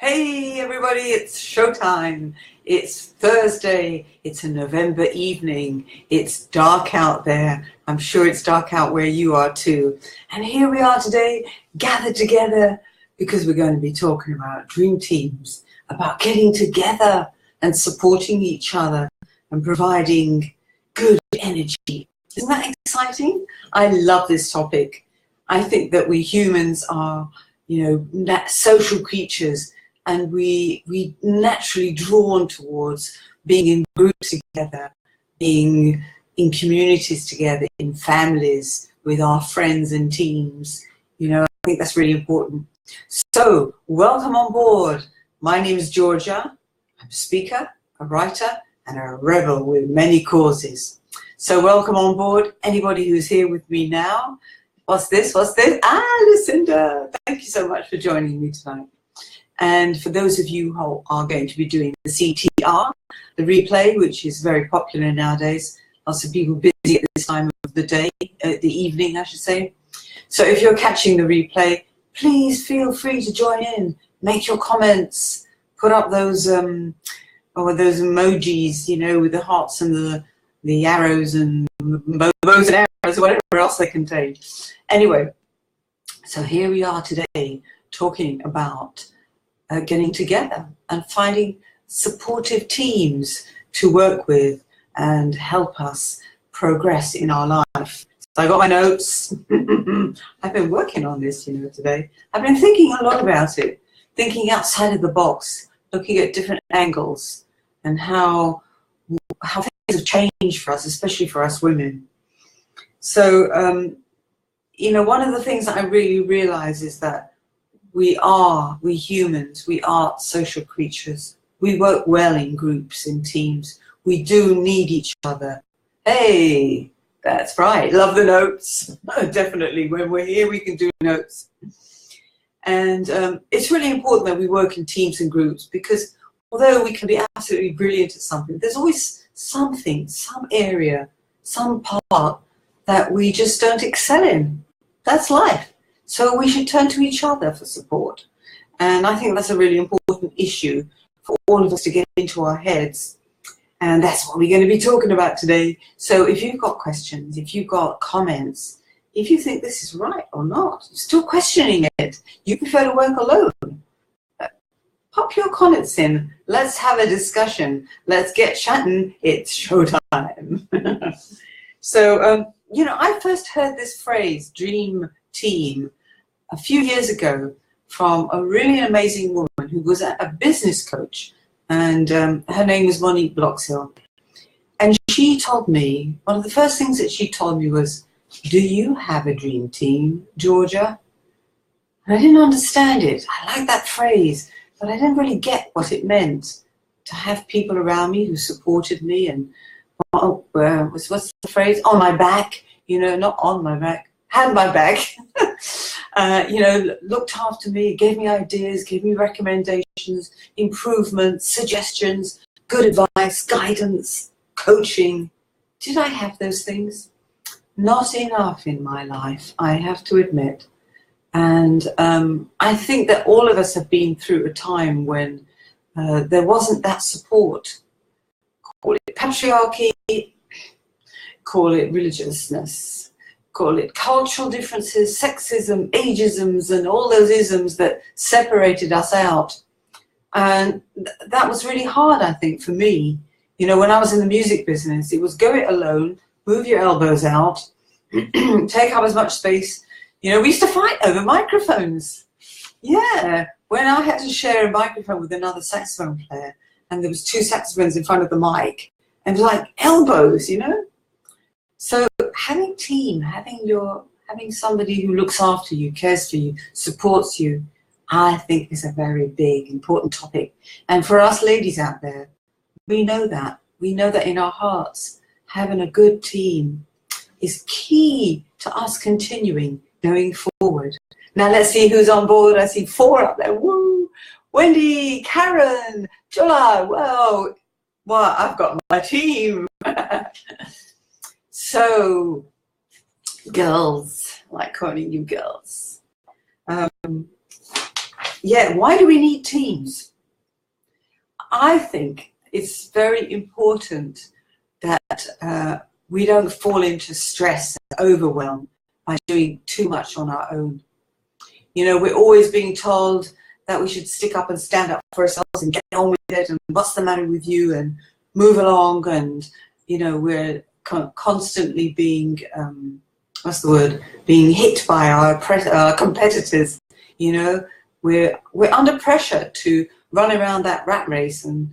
Hey everybody, it's showtime. It's Thursday. It's a November evening. It's dark out there. I'm sure it's dark out where you are too. And here we are today, gathered together because we're going to be talking about dream teams, about getting together and supporting each other and providing good energy. Isn't that exciting? I love this topic. I think that we humans are, social creatures, and we naturally drawn towards being in groups together, being in communities together, in families, with our friends and teams. I think that's really important. So, welcome on board. My name is Georgia. I'm a speaker, a writer, and a rebel with many causes. So, welcome on board. Anybody who's here with me now. What's this? Lucinda. Thank you so much for joining me tonight. And for those of you who are going to be doing the CTR, the replay, which is very popular nowadays, lots of people busy at this time of the day, the evening, I should say. So if you're catching the replay, please feel free to join in, make your comments, put up those those emojis, with the hearts and the arrows and the bows and arrows, whatever else they contain. Anyway, so here we are today talking about getting together and finding supportive teams to work with and help us progress in our life. So I got my notes. I've been working on this, today. I've been thinking a lot about it, thinking outside of the box, looking at different angles and how things have changed for us, especially for us women. So, one of the things that I really realize is that we humans, we are social creatures. We work well in groups, in teams. We do need each other. Hey, that's right. Love the notes. Definitely. When we're here, we can do notes. And it's really important that we work in teams and groups because although we can be absolutely brilliant at something, there's always something, some area, some part that we just don't excel in. That's life. So we should turn to each other for support. And I think that's a really important issue for all of us to get into our heads. And that's what we're going to be talking about today. So if you've got questions, if you've got comments, if you think this is right or not, you're still questioning it, you prefer to work alone, pop your comments in. Let's have a discussion. Let's get chatting. It's showtime. So, I first heard this phrase, dream team, a few years ago from a really amazing woman who was a business coach, and her name was Monique Bloxhill. And she told me, one of the first things that she told me was, do you have a dream team, Georgia? And I didn't understand it. I liked that phrase, but I didn't really get what it meant to have people around me who supported me and, what's the phrase? On my back, not on my back, had my back. Looked after me, gave me ideas, gave me recommendations, improvements, suggestions, good advice, guidance, coaching. Did I have those things? Not enough in my life, I have to admit. And I think that all of us have been through a time when there wasn't that support. Call it patriarchy, call it religiousness, call it cultural differences, sexism, ageisms, and all those isms that separated us out. And that was really hard, I think, for me. When I was in the music business, it was go it alone, move your elbows out, take up as much space. We used to fight over microphones. Yeah, when I had to share a microphone with another saxophone player, and there was two saxophones in front of the mic, and like elbows, So having a team, having somebody who looks after you, cares for you, supports you, I think is a very big, important topic. And for us ladies out there, we know that. We know that in our hearts, having a good team is key to us continuing going forward. Now let's see who's on board. I see 4 up there. Woo! Wendy, Karen, July. Well, I've got my team. So, girls, I like calling you girls. yeah, why do we need teams? I think it's very important that we don't fall into stress and overwhelm by doing too much on our own. You know, we're always being told that we should stick up and stand up for ourselves and get on with it, and what's the matter with you, and move along. And, you know, we're constantly being, what's the word, being hit by our competitors. You know, we're under pressure to run around that rat race and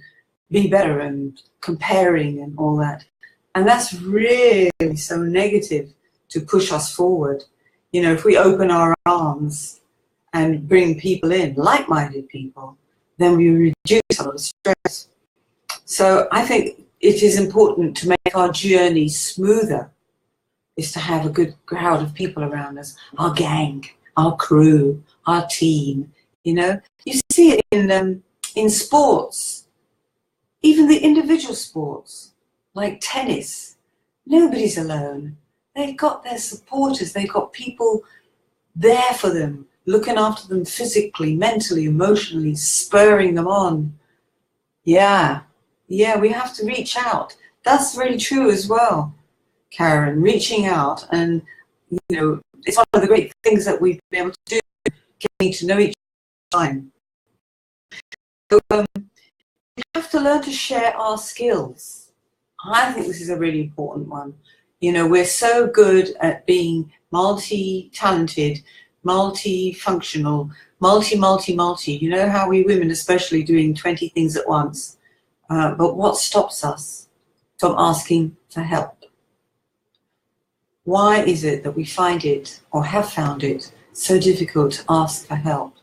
be better and comparing and all that. And that's really so negative to push us forward. You know, if we open our arms and bring people in, like-minded people, then we reduce a lot of stress. So I think it is important to make our journey smoother, is to have a good crowd of people around us, our gang, our crew, our team. You know, you see it in sports, even the individual sports, like tennis. Nobody's alone. They've got their supporters. They've got people there for them, looking after them physically, mentally, emotionally, spurring them on. Yeah, we have to reach out. That's really true as well, Karen, reaching out. And, you know, it's one of the great things that we've been able to do, getting to know each other. So we have to learn to share our skills. I think this is a really important one. You know, we're so good at being multi-talented, multi-functional, multi. You know how we women especially doing 20 things at once. But what stops us from asking for help? Why is it that we find it, or have found it, so difficult to ask for help?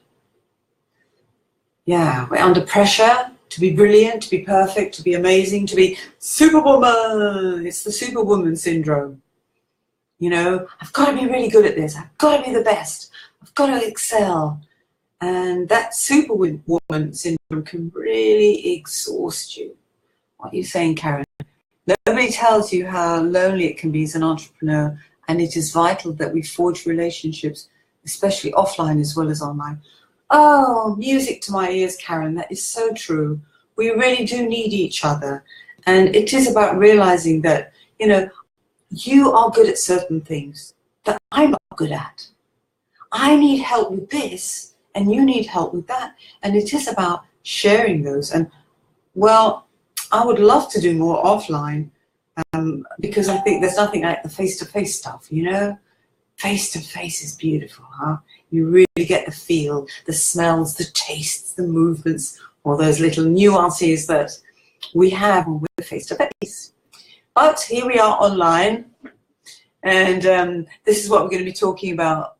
Yeah, we're under pressure to be brilliant, to be perfect, to be amazing, to be superwoman. It's the superwoman syndrome. You know, I've got to be really good at this. I've got to be the best. I've got to excel. And that superwoman syndrome can really exhaust you. What are you saying, Karen? Nobody tells you how lonely it can be as an entrepreneur, and it is vital that we forge relationships, especially offline as well as online. Oh, music to my ears, Karen. That is so true. We really do need each other. And it is about realizing that, you know, you are good at certain things that I'm not good at. I need help with this, and you need help with that. And it is about sharing those. And, well, I would love to do more offline, because I think there's nothing like the face-to-face stuff, you know? Face-to-face is beautiful, huh? You really get the feel, the smells, the tastes, the movements, all those little nuances that we have when we're face-to-face. But here we are online, and this is what we're going to be talking about.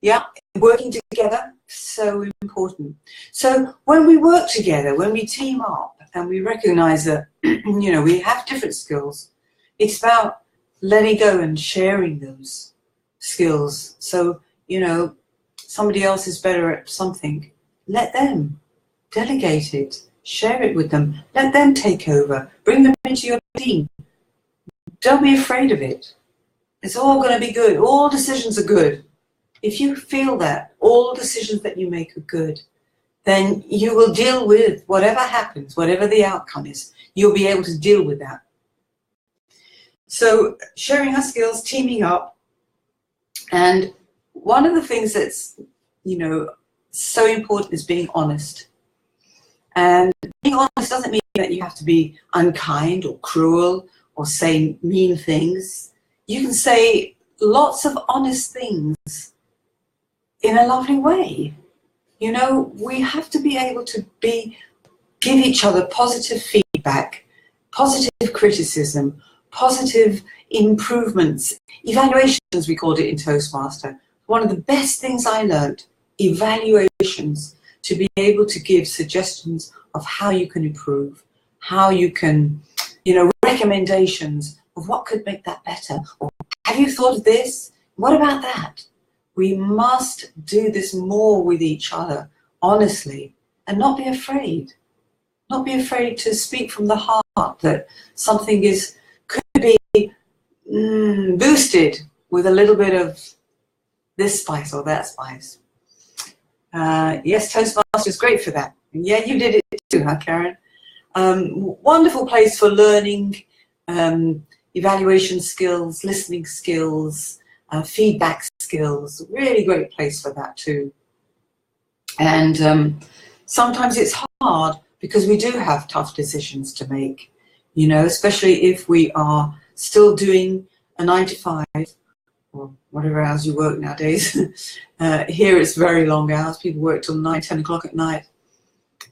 Yeah, working together, so important. So when we work together, when we team up and we recognize that, you know, we have different skills, it's about letting go and sharing those skills. So, you know, somebody else is better at something, let them delegate it, share it with them, let them take over, bring them into your team. Don't be afraid of it. It's all going to be good. All decisions are good. If you feel that all decisions that you make are good, then you will deal with whatever happens, whatever the outcome is. You'll be able to deal with that. So sharing our skills, teaming up, and one of the things that's, you know, so important is being honest. And being honest doesn't mean that you have to be unkind or cruel or say mean things. You can say lots of honest things in a lovely way. You know, we have to be able to give each other positive feedback, positive criticism, positive improvements, evaluations, we called it in Toastmaster. One of the best things I learned, evaluations, to be able to give suggestions of how you can improve, how you can, you know, recommendations of what could make that better. Or have you thought of this? What about that? We must do this more with each other, honestly, and not be afraid. Not be afraid to speak from the heart that something could be boosted with a little bit of this spice or that spice. Yes, Toastmasters is great for that. Yeah, you did it too, huh, Karen? Wonderful place for learning, evaluation skills, listening skills, feedback skills. Really great place for that too. And sometimes it's hard because we do have tough decisions to make, you know, especially if we are still doing a 9 to 5 or whatever hours you work nowadays. Here it's very long hours. People work till 9, 10 o'clock at night.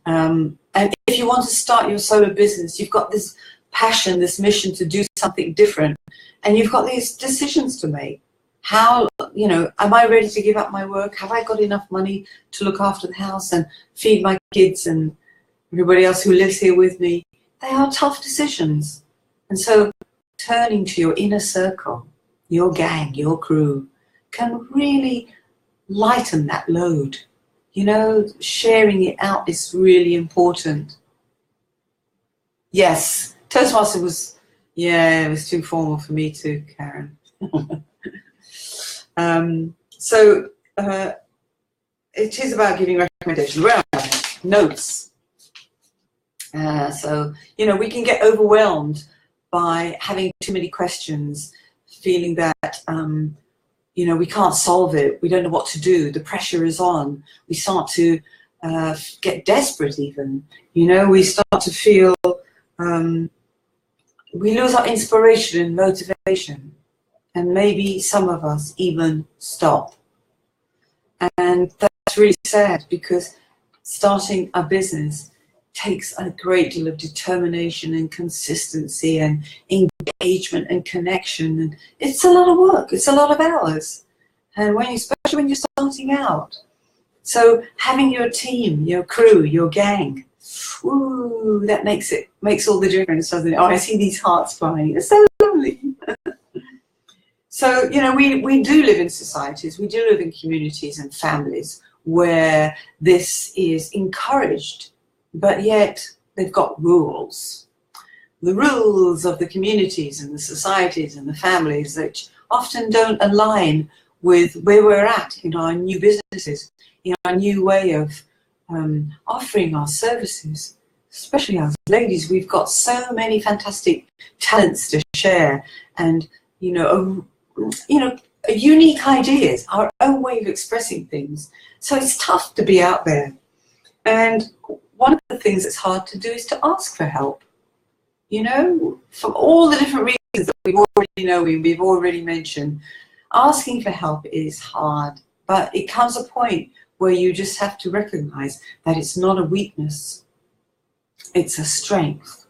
And if you want to start your solo business, you've got this passion, this mission to do something different, and you've got these decisions to make. How, you know, am I ready to give up my work? Have I got enough money to look after the house and feed my kids and everybody else who lives here with me? They are tough decisions. And so turning to your inner circle, your gang, your crew, can really lighten that load. You know, sharing it out is really important. Yes, Toastmaster was, yeah, it was too formal for me too, Karen. It is about giving recommendations. Where are they? Notes. So, you know, we can get overwhelmed by having too many questions, feeling that, you know, we can't solve it. We don't know what to do. The pressure is on. We start to get desperate even. You know, we start to feel, we lose our inspiration and motivation. And maybe some of us even stop. And that's really sad, because starting a business takes a great deal of determination and consistency and engagement and connection. And it's a lot of work. It's a lot of hours. And especially when you're starting out. So having your team, your crew, your gang, ooh, that makes all the difference, doesn't it? Oh, I see these hearts flying. It's so lovely. So, you know, we do live in societies, we do live in communities and families where this is encouraged, but yet they've got rules. The rules of the communities and the societies and the families that often don't align with where we're at in our new businesses, in our new way of offering our services. Especially as ladies, we've got so many fantastic talents to share, and, unique ideas, our own way of expressing things. So it's tough to be out there. And one of the things that's hard to do is to ask for help. You know, for all the different reasons that we've already mentioned, asking for help is hard. But it comes a point where you just have to recognize that it's not a weakness, it's a strength.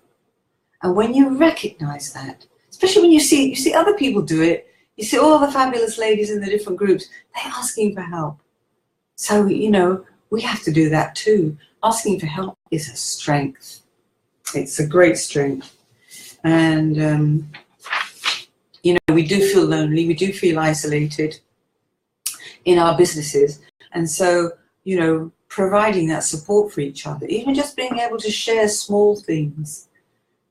And when you recognize that, especially when you see other people do it, you see all the fabulous ladies in the different groups, they're asking for help. So, you know, we have to do that too. Asking for help is a strength. It's a great strength. And, we do feel lonely, we do feel isolated in our businesses. And so, providing that support for each other, even just being able to share small things,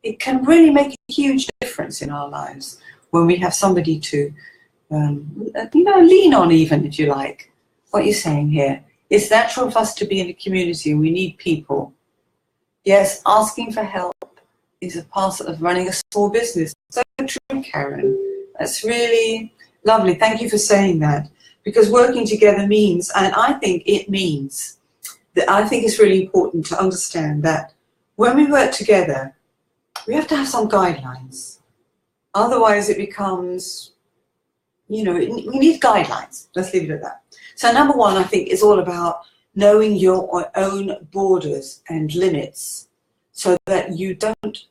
it can really make a huge difference in our lives when we have somebody to, lean on even, if you like. What you're saying here. It's natural for us to be in a community. We need people. Yes, asking for help is a part of running a small business. So true, Karen. That's really lovely. Thank you for saying that. Because working together means, and I think it means, that I think it's really important to understand that when we work together, we have to have some guidelines. Otherwise it becomes, we need guidelines. Let's leave it at that. So number one, I think, is all about knowing your own borders and limits so that you don't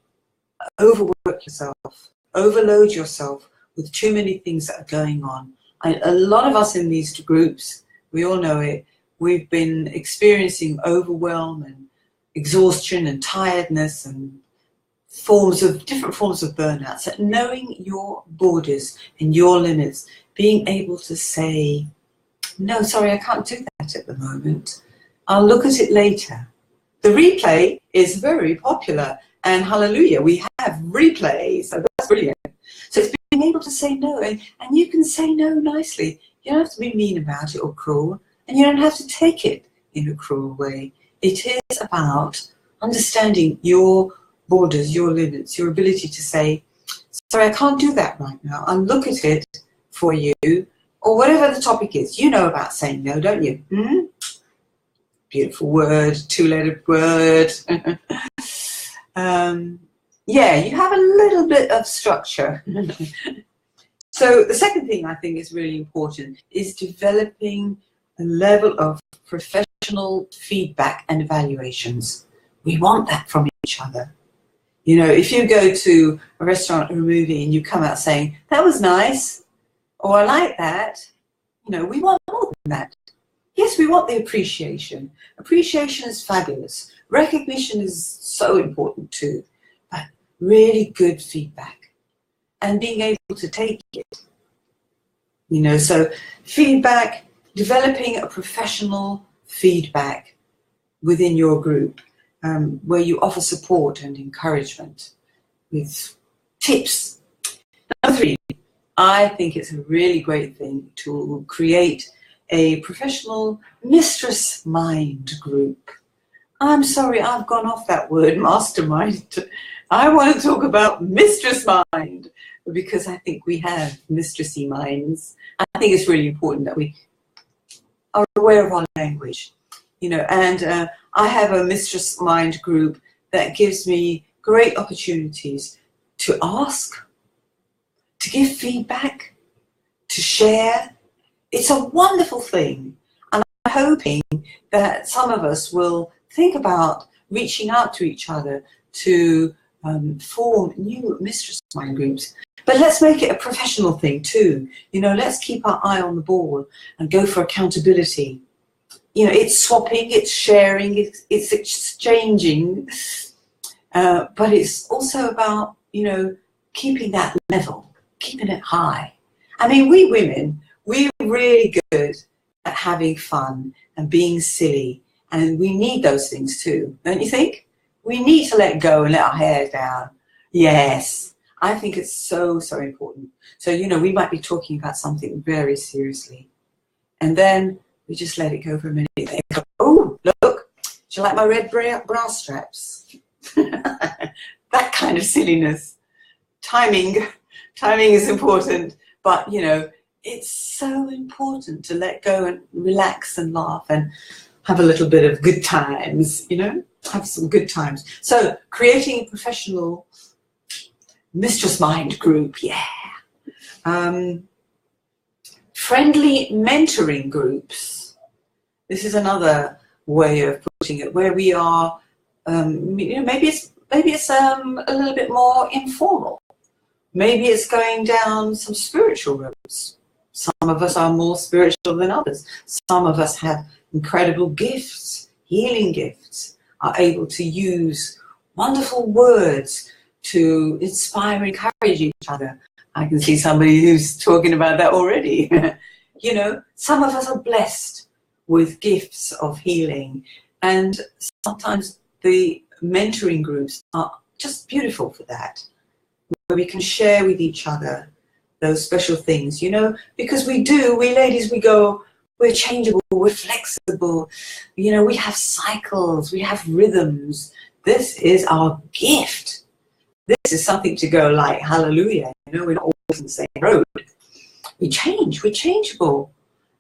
overwork yourself, overload yourself with too many things that are going on. A lot of us in these groups, we all know it, we've been experiencing overwhelm and exhaustion and tiredness and different forms of burnout. So knowing your borders and your limits, being able to say, no, sorry, I can't do that at the moment. I'll look at it later. The replay is very popular, and hallelujah, we have replays, so that's brilliant. So it's being able to say no, and you can say no nicely. You don't have to be mean about it or cruel, and you don't have to take it in a cruel way. It is about understanding your borders, your limits, your ability to say, sorry, I can't do that right now. I'll look at it for you, or whatever the topic is. You know about saying no, don't you? Beautiful word, two-lettered word. Yeah, you have a little bit of structure. So the second thing I think is really important is developing a level of professional feedback and evaluations. We want that from each other. You know, if you go to a restaurant or a movie and you come out saying, that was nice, or I like that, you know, we want more than that. Yes, we want the appreciation. Appreciation is fabulous. Recognition is so important too. But really good feedback and being able to take it. You know, so feedback, developing a professional feedback within your group where you offer support and encouragement with tips. Number 3, I think it's a really great thing to create a professional mistress mind group. I'm sorry, I've gone off that word, mastermind. I want to talk about mistress mind because I think we have mistressy minds. I think it's really important that we are aware of our language, you know, and I have a mistress mind group that gives me great opportunities to ask, to give feedback, to share. It's a wonderful thing, and I'm hoping that some of us will think about reaching out to each other to form new mistress mind groups. But let's make it a professional thing too. You know, let's keep our eye on the ball and go for accountability. You know, it's swapping, it's sharing, it's exchanging, but it's also about, you know, keeping that level, keeping it high. I mean, we women, we're really good at having fun and being silly, and we need those things too, don't you think? We need to let go and let our hair down. Yes, I think it's so, so important. So, you know, we might be talking about something very seriously, and then we just let it go for a minute. Go, oh, look, do you like my red bra straps? That kind of silliness. Timing is important, but, you know, it's so important to let go and relax and laugh and have a little bit of good times, you know, have some good times. So creating a professional mistress mind group, yeah. Friendly mentoring groups. This is another way of putting it, where we are, you know, maybe it's a little bit more informal. Maybe it's going down some spiritual roads. Some of us are more spiritual than others. Some of us have incredible gifts, healing gifts, are able to use wonderful words to inspire and encourage each other. I can see somebody who's talking about that already. You know, some of us are blessed with gifts of healing, and sometimes the mentoring groups are just beautiful for that, where we can share with each other those special things, you know, because we ladies, we're changeable, we're flexible, you know, we have cycles, we have rhythms. This is our gift. This is something to go like, hallelujah, you know, we're not always on the same road. We change, we're changeable.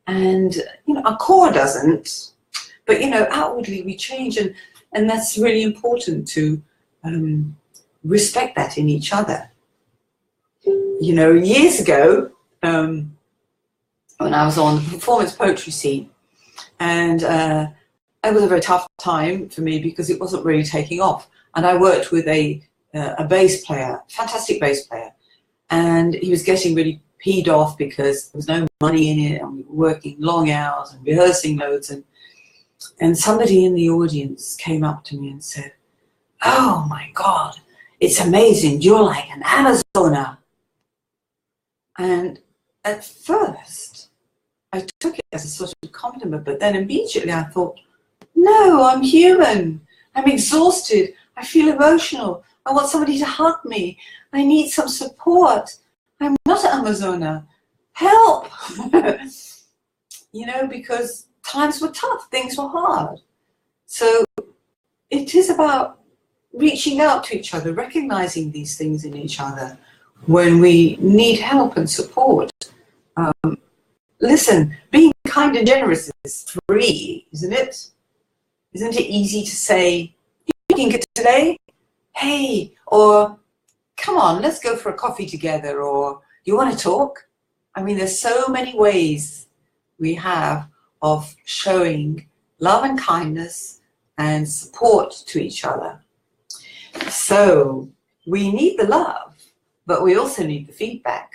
And, you know, our core doesn't, but, you know, outwardly we change, and that's really important to respect that in each other. You know, years ago, when I was on the performance poetry scene, and it was a very tough time for me because it wasn't really taking off. And I worked with a bass player, fantastic bass player, and he was getting really peed off because there was no money in it, and we were working long hours and rehearsing loads. And somebody in the audience came up to me and said, "Oh my God, it's amazing, you're like an Amazoner." And at first, I took it as a sort of compliment, but then immediately I thought, no, I'm human. I'm exhausted. I feel emotional. I want somebody to hug me. I need some support. I'm not an Amazoner. Help! You know, because times were tough, things were hard. So it is about reaching out to each other, recognizing these things in each other when we need help and support. Listen, being kind and generous is free, isn't it? Isn't it easy to say, you making it today? Hey, or come on, let's go for a coffee together, or you want to talk? I mean, there's so many ways we have of showing love and kindness and support to each other. So we need the love, but we also need the feedback.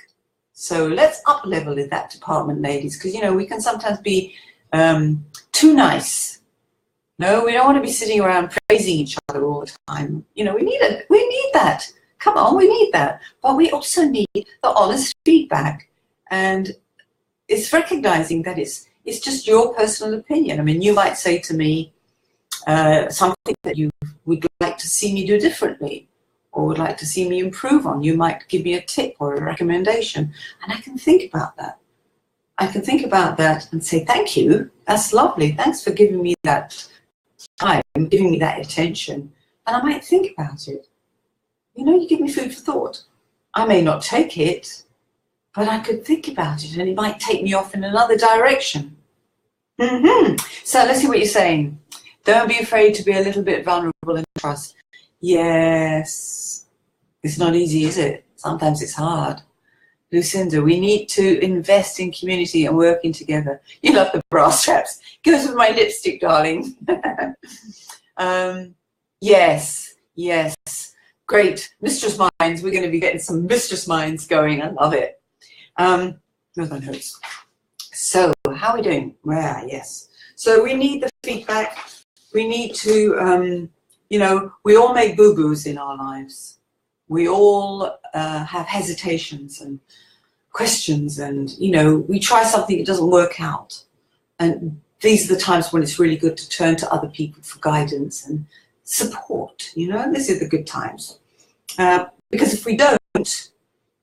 So let's up level in that department, ladies, because, you know, we can sometimes be too nice. No, we don't want to be sitting around praising each other all the time. You know, we need that. Come on, we need that. But we also need the honest feedback. And it's recognizing that it's just your personal opinion. I mean, you might say to me something that you would like to see me do differently, or would like to see me improve on. You might give me a tip or a recommendation, and I can think about that. I can think about that and say, thank you, that's lovely. Thanks for giving me that time, giving me that attention. And I might think about it. You know, you give me food for thought. I may not take it, but I could think about it, and it might take me off in another direction. So let's see what you're saying. Don't be afraid to be a little bit vulnerable and trust. Yes, it's not easy, is it? Sometimes it's hard. Lucinda, we need to invest in community and working together. You love the brass straps. Goes with my lipstick, darling. Yes. Great. Mistress Minds. We're going to be getting some Mistress Minds going. I love it. Where's my notes? So, how are we doing? Yes. So we need the feedback. We need to, you know, we all make boo-boos in our lives. We all have hesitations and questions, and, you know, we try something, it doesn't work out. And these are the times when it's really good to turn to other people for guidance and support, you know. These are the good times. Because if we don't,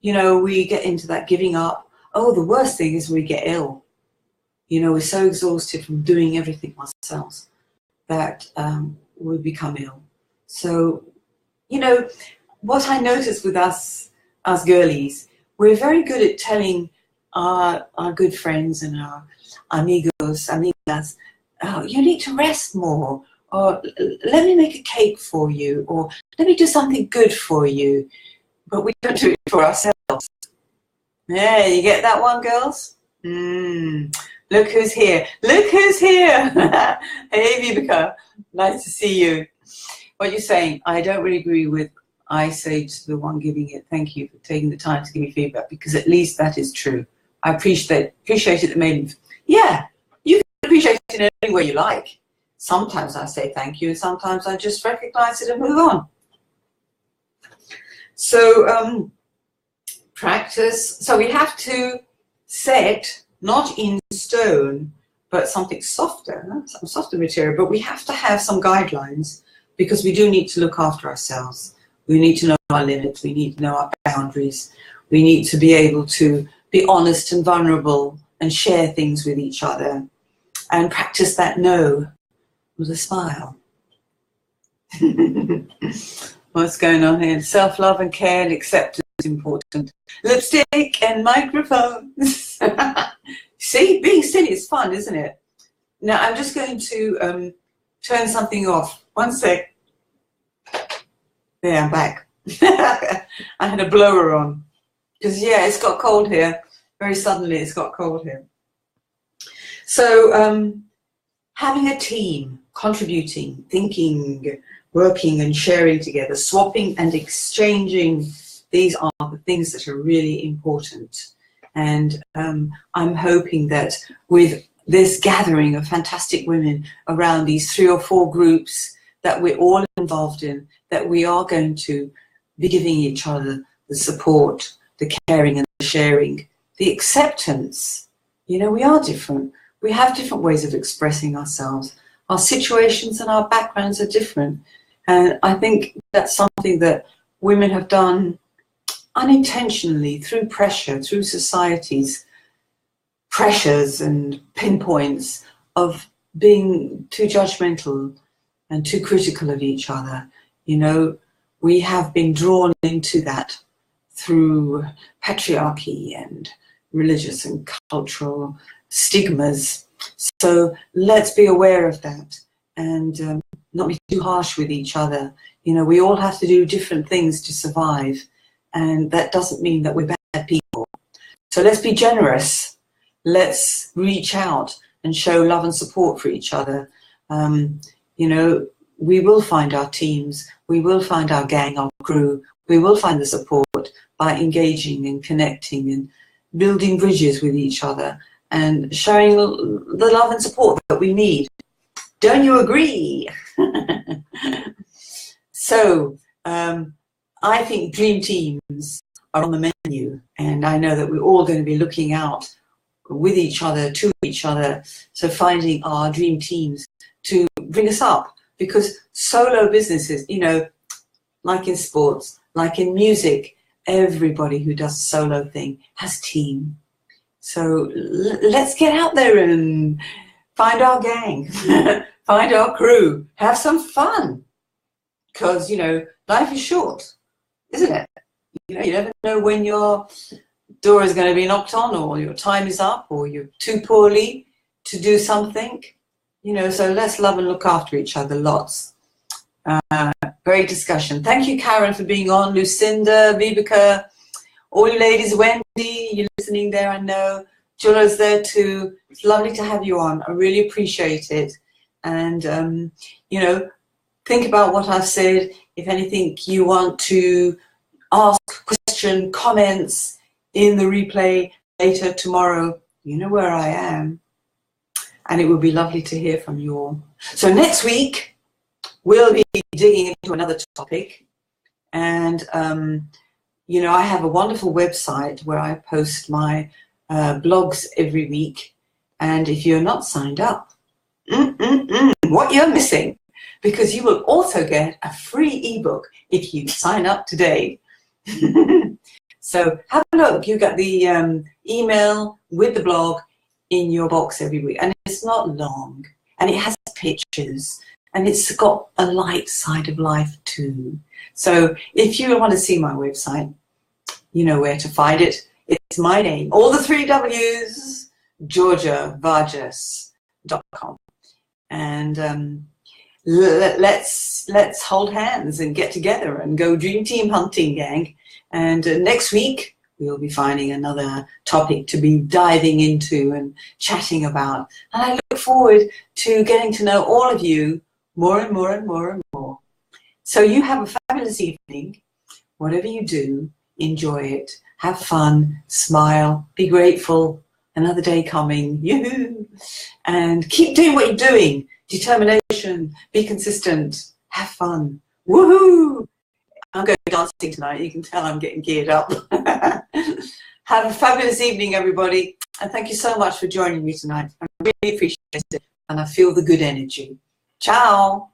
you know, we get into that giving up. Oh, the worst thing is we get ill. You know, we're so exhausted from doing everything ourselves that we become ill. So, you know, what I noticed with us girlies, we're very good at telling our good friends and our amigos, amigas, oh, you need to rest more, or let me make a cake for you, or let me do something good for you. But we don't do it for ourselves. Yeah, you get that one, girls? Look who's here. Look who's here. Hey, Vibeke. Nice to see you. What you're saying, I don't really agree with, I say to the one giving it, thank you for taking the time to give me feedback, because at least that is true. I appreciate it that made me, yeah, you can appreciate it in any way you like. Sometimes I say thank you, and sometimes I just recognize it and move on. So practice. So we have to set, not in stone, but something softer, some softer material. But we have to have some guidelines, because we do need to look after ourselves. We need to know our limits. We need to know our boundaries. We need to be able to be honest and vulnerable and share things with each other, and practice that no with a smile. What's going on here? Self-love and care and acceptance is important. Lipstick and microphones. See, being silly is fun, isn't it? Now, I'm just going to turn something off. One sec. There, I'm back. I had a blower on. Because, yeah, it's got cold here. Very suddenly, it's got cold here. So, having a team, contributing, thinking, working and sharing together, swapping and exchanging, these are the things that are really important. And I'm hoping that with this gathering of fantastic women around these 3 or 4 groups that we're all involved in, that we are going to be giving each other the support, the caring and the sharing, the acceptance. You know, we are different. We have different ways of expressing ourselves. Our situations and our backgrounds are different. And I think that's something that women have done unintentionally through pressure, through society's pressures and pinpoints of being too judgmental and too critical of each other. You know, we have been drawn into that through patriarchy and religious and cultural stigmas. So let's be aware of that and not be too harsh with each other. You know, we all have to do different things to survive, and that doesn't mean that we're bad people. So let's be generous. Let's reach out and show love and support for each other. You know, we will find our teams, we will find our gang, our crew, we will find the support by engaging and connecting and building bridges with each other and showing the love and support that we need. Don't you agree? So I think dream teams are on the menu, and I know that we're all going to be looking out with each other, to each other, so finding our dream teams to bring us up, because solo businesses, you know, like in sports, like in music, everybody who does a solo thing has team. So let's get out there and find our gang, find our crew, have some fun, because, you know, life is short, isn't it? You know, you never know when your door is going to be knocked on, or your time is up, or you're too poorly to do something. You know, so let's love and look after each other lots. Great discussion. Thank you, Karen, for being on. Lucinda, Vibeke, all you ladies, Wendy, you're listening there, I know. Jula's there too. It's lovely to have you on. I really appreciate it. And, you know, think about what I've said. If anything you want to ask, question, comments in the replay later tomorrow, you know where I am. And it would be lovely to hear from you all. So next week, we'll be digging into another topic. And, you know, I have a wonderful website where I post my blogs every week. And if you're not signed up, what you're missing, because you will also get a free ebook if you sign up today. So have a look. You got the email with the blog in your box every week, and it's not long, and it has pictures, and it's got a light side of life too. So if you want to see my website, you know where to find it. It's my name, all the 3 W's, GeorgiaVargas.com. And let's hold hands and get together and go dream team hunting, gang. And next week we'll be finding another topic to be diving into and chatting about. And I look forward to getting to know all of you more and more and more and more. So you have a fabulous evening. Whatever you do, enjoy it. Have fun, smile, be grateful. Another day coming. Yoo-hoo. And keep doing what you're doing. Determination, be consistent, have fun. Woohoo! I'm going dancing tonight. You can tell I'm getting geared up. Have a fabulous evening, everybody. And thank you so much for joining me tonight. I really appreciate it. And I feel the good energy. Ciao.